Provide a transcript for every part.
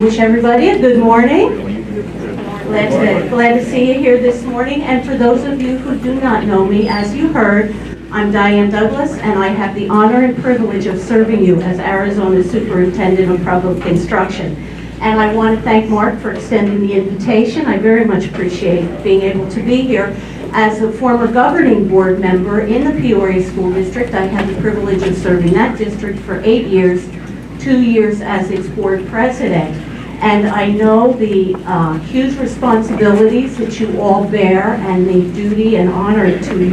Wish everybody a good morning. Glad to see you here this morning. And for those of you who do not know me, as you heard, I'm Diane Douglas, and I have the honor and privilege of serving you as Arizona's Superintendent of Public Instruction. And I want to thank Mark for extending the invitation. I very much appreciate being able to be here. As a former governing board member in the Peoria School District, I had the privilege of serving that district for 8 years, 2 years as its board president. And I know the huge responsibilities that you all bear and the duty and honor to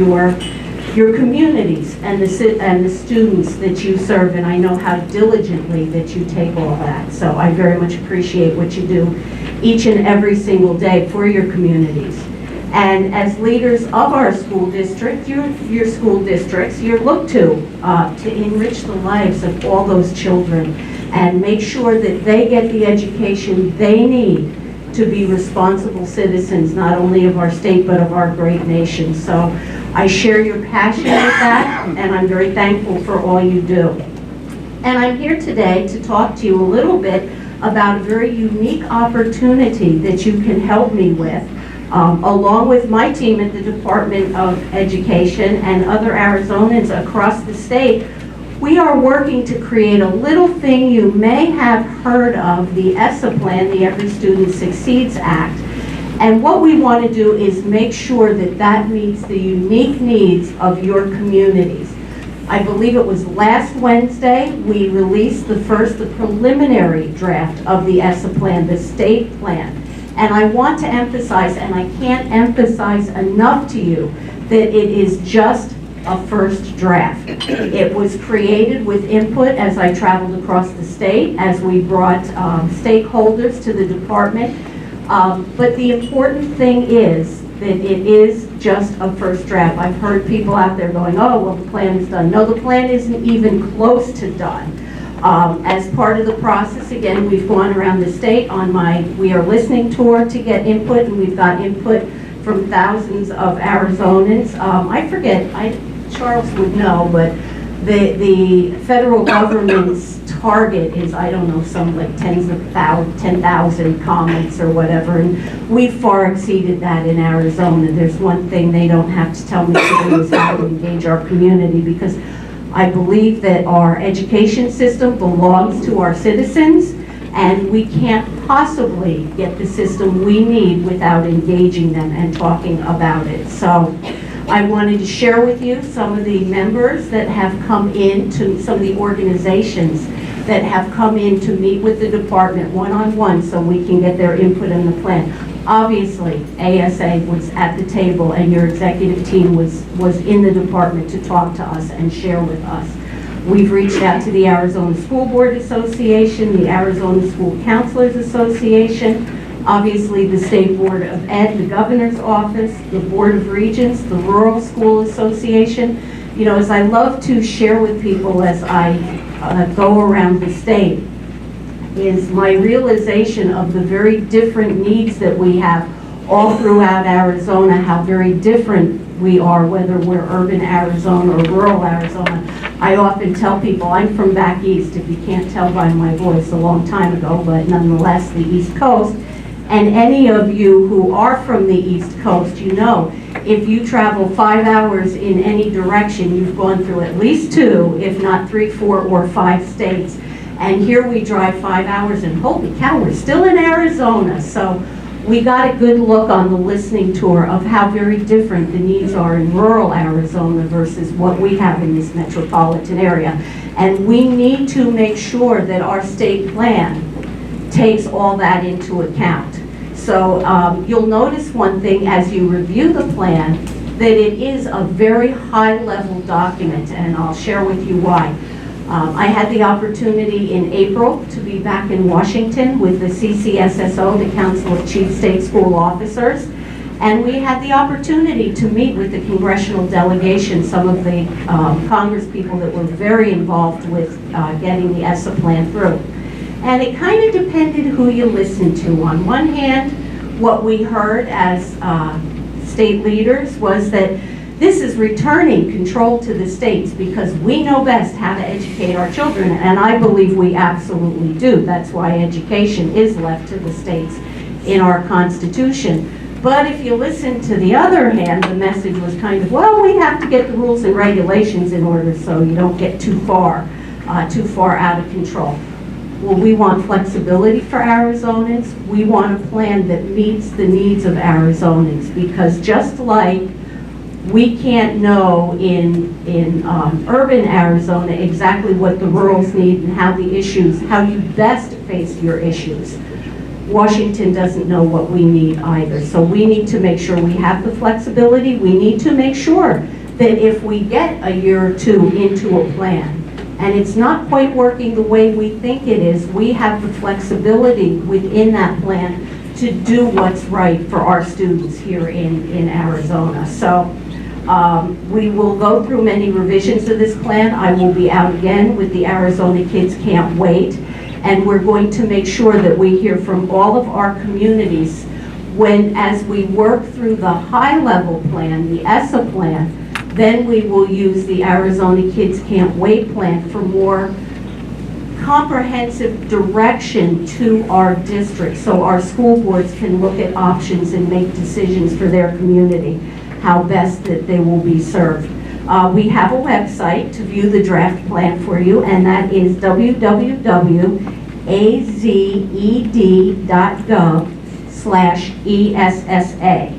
your communities and the students that you serve, and I know how diligently that you take all that. So I very much appreciate what you do each and every single day for your communities. And as leaders of our school district, your school districts, you're looked to enrich the lives of all those children and make sure that they get the education they need to be responsible citizens, not only of our state, but of our great nation. So I share your passion with that, and I'm very thankful for all you do. And I'm here today to talk to you a little bit about a very unique opportunity that you can help me with, along with my team at the Department of Education and other Arizonans across the state. We are working to create a little thing you may have heard of, the ESSA Plan, the Every Student Succeeds Act. And what we want to do is make sure that that meets the unique needs of your communities. I believe it was last Wednesday we released the preliminary draft of the ESSA Plan, the state plan. And I want to emphasize, and I can't emphasize enough to you, that it is just a first draft. It was created with input as I traveled across the state, as we brought stakeholders to the department. But the important thing is that it is just a first draft. I've heard people out there going, oh, well, the plan is done. No, the plan isn't even close to done. As part of the process, again, we've gone around the state on my We Are Listening tour to get input, and we've got input from thousands of Arizonans. Charles would know, but the federal government's target is, I don't know, some like 10,000 comments or whatever, and we far exceeded that in Arizona. There's one thing they don't have to tell me to do is how to engage our community, because I believe that our education system belongs to our citizens, and we can't possibly get the system we need without engaging them and talking about it. So I wanted to share with you some of the members that have come in, to some of the organizations that have come in to meet with the department one-on-one so we can get their input in the plan. Obviously, ASA was at the table, and your executive team was in the department to talk to us and share with us. We've reached out to the Arizona School Board Association, the Arizona School Counselors Association, obviously the State Board of Ed, the Governor's Office, the Board of Regents, the Rural School Association. You know, as I love to share with people as I go around the state, is my realization of the very different needs that we have all throughout Arizona, how very different we are, whether we're urban Arizona or rural Arizona. I often tell people, I'm from back east, if you can't tell by my voice, a long time ago, but nonetheless the East Coast. And any of you who are from the East Coast, you know, if you travel 5 hours in any direction, you've gone through at least 2, if not 3, 4, or 5 states. And here we drive 5 hours, and holy cow, we're still in Arizona. So we got a good look on the listening tour of how very different the needs are in rural Arizona versus what we have in this metropolitan area. And we need to make sure that our state plan takes all that into account. So you'll notice one thing as you review the plan, that it is a very high-level document, and I'll share with you why. I had the opportunity in April to be back in Washington with the CCSSO, the Council of Chief State School Officers, and we had the opportunity to meet with the congressional delegation, some of the Congress people that were very involved with getting the ESSA plan through. And it kind of depended who you listened to. On one hand, what we heard as state leaders was that This is returning control to the states because we know best how to educate our children, and I believe we absolutely do. That's why education is left to the states in our Constitution. But if you listen to the other hand, the message was kind of, well, we have to get the rules and regulations in order so you don't get too far out of control. Well, we want flexibility for Arizonans. We want a plan that meets the needs of Arizonans, because just like we can't know in urban Arizona exactly what the rurals need and how you best face your issues. Washington doesn't know what we need either. So we need to make sure we have the flexibility. We need to make sure that if we get a year or two into a plan and it's not quite working the way we think it is, we have the flexibility within that plan to do what's right for our students here in Arizona. So we will go through many revisions of this plan. I will be out again with the Arizona Kids Can't Wait, and we're going to make sure that we hear from all of our communities as we work through the high-level plan, the ESSA plan. Then we will use the Arizona Kids Can't Wait plan for more comprehensive direction to our district, so our school boards can look at options and make decisions for their community, how best that they will be served. We have a website to view the draft plan for you, and that is www.azed.gov/ESSA.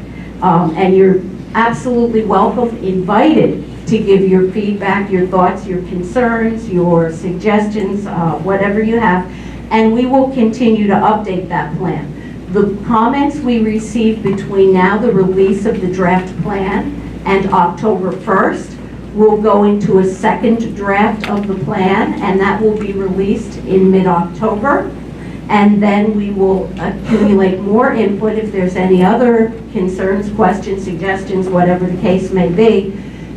And you're absolutely welcome, invited to give your feedback, your thoughts, your concerns, your suggestions, whatever you have, and we will continue to update that plan. The comments we receive between now, the release of the draft plan, and October 1st, will go into a second draft of the plan, and that will be released in mid-October. And then we will accumulate more input if there's any other concerns, questions, suggestions, whatever the case may be.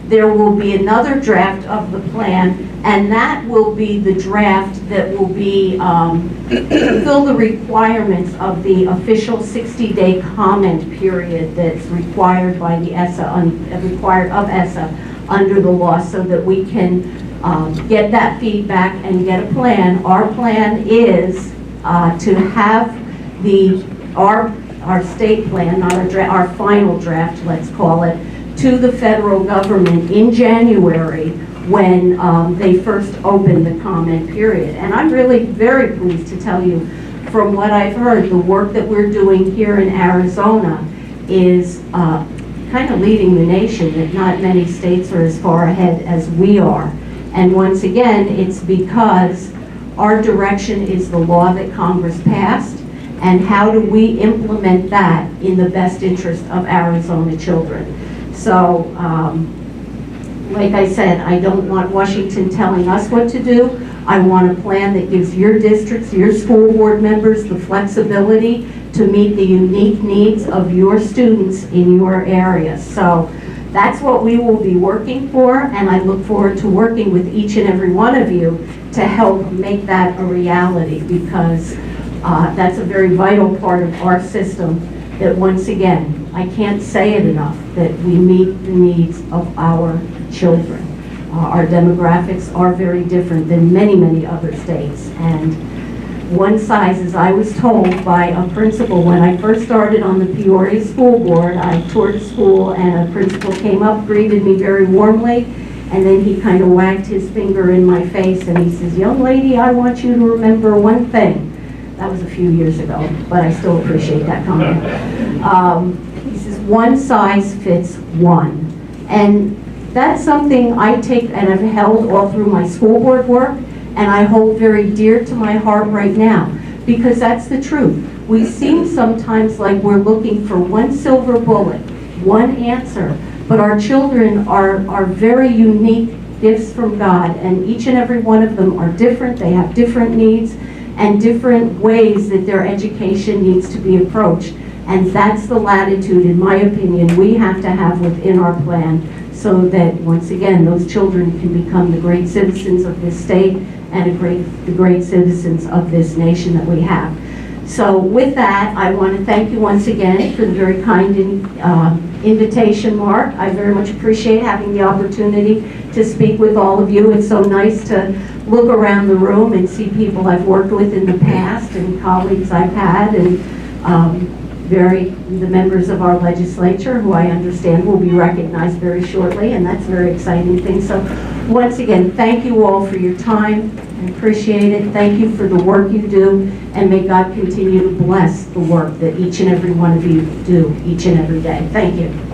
There will be another draft of the plan, and that will be the draft that will be fulfill the requirements of the official 60-day comment period that's required by the ESSA, required of ESSA under the law, so that we can get that feedback and get a plan. Our plan is to have our state plan, not our final draft, let's call it, to the federal government in January when they first open the comment period. And I'm really very pleased to tell you, from what I've heard, the work that we're doing here in Arizona is kind of leading the nation, that not many states are as far ahead as we are. And once again, it's because our direction is the law that Congress passed, and how do we implement that in the best interest of Arizona children. So, like I said, I don't want Washington telling us what to do. I want a plan that gives your districts, your school board members, the flexibility to meet the unique needs of your students in your area. So that's what we will be working for, and I look forward to working with each and every one of you to help make that a reality, because that's a very vital part of our system that, once again, I can't say it enough, that we meet the needs of our children. Our demographics are very different than many, many other states, and one size, as I was told by a principal when I first started on the Peoria School Board, I toured a school and a principal came up, greeted me very warmly, and then he kind of wagged his finger in my face and he says, "Young lady, I want you to remember one thing." That was a few years ago, but I still appreciate that comment. He says, "One size fits one." And that's something I take and have held all through my school board work, and I hold very dear to my heart right now, because that's the truth. We seem sometimes like we're looking for one silver bullet, one answer, but our children are very unique gifts from God, and each and every one of them are different. They have different needs and different ways that their education needs to be approached. And that's the latitude, in my opinion, we have to have within our plan, so that, once again, those children can become the great citizens of this state and the great citizens of this nation that we have. So with that, I want to thank you once again for the very kind invitation, Mark. I very much appreciate having the opportunity to speak with all of you. It's so nice to look around the room and see people I've worked with in the past and colleagues I've had, and the members of our legislature who I understand will be recognized very shortly, and that's a very exciting thing. So once again, thank you all for your time. I appreciate it. Thank you for the work you do, and may God continue to bless the work that each and every one of you do each and every day. Thank you.